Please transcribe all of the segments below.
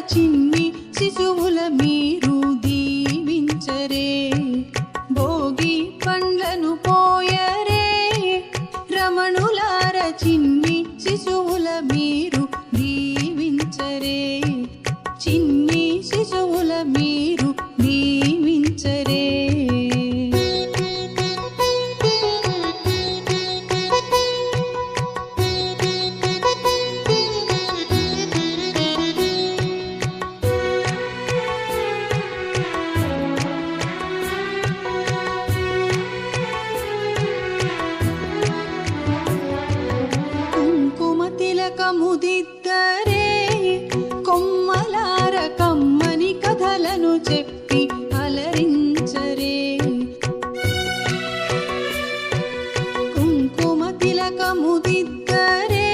చిన్ని శిశువుల మీరు దీవించరే. భోగి పండ్లను పోయరే, రమణులార చిన్ని శిశువుల మీరు దీవించరే. చిన్ని శిశువుల మీరు దీవించరే. తిలకముదిద్దరే, కొమ్మలార కమ్మని కథలను చెప్పి అలరించరే. కుంకుమ తిలకముదిద్దరే,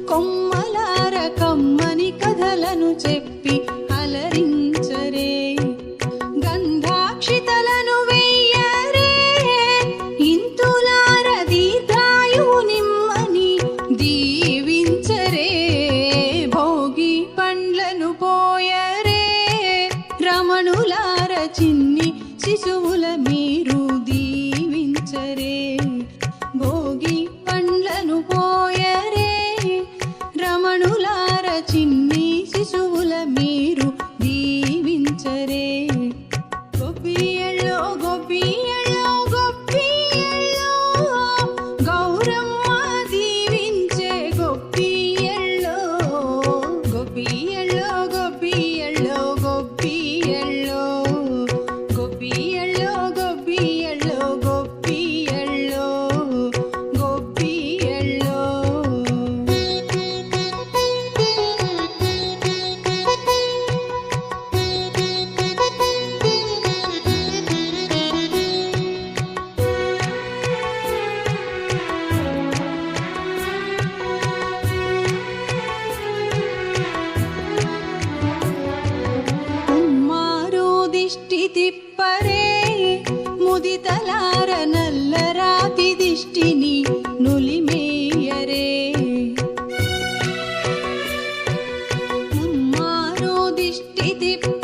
కొమ్మలార కమ్మని కథలను చెప్పి అలరించరే. గంధాక్షితలను వెయ్యరే, ఇంతులార దీర్ఘాయువు నిమ్మని దీవించరే. భోగి పండ్లను పోయరే, రమణులార చిన్ని శిశువుల మీరు దీవించరే. భోగి పండ్లను పోయరే, రమణులార చిన్ని శిశువుల మీరు దీవించరే. గోపియల్లో గోపియల్లో గోపియల్లో, గౌరమ్మ దీవించే గోపియల్లో. గోపియల్లో గోపియల్లో గోపియల్లో, గోపియల్లో గోపియల్లో గోపియల్లో, గోపియల్లో. ఉమ్మారు దిష్టి తిప్పరే, ముదితలార నల్లరాతి దిష్టిని నులిమేయరే. ఉమ్మారు దిష్టి తిప్ప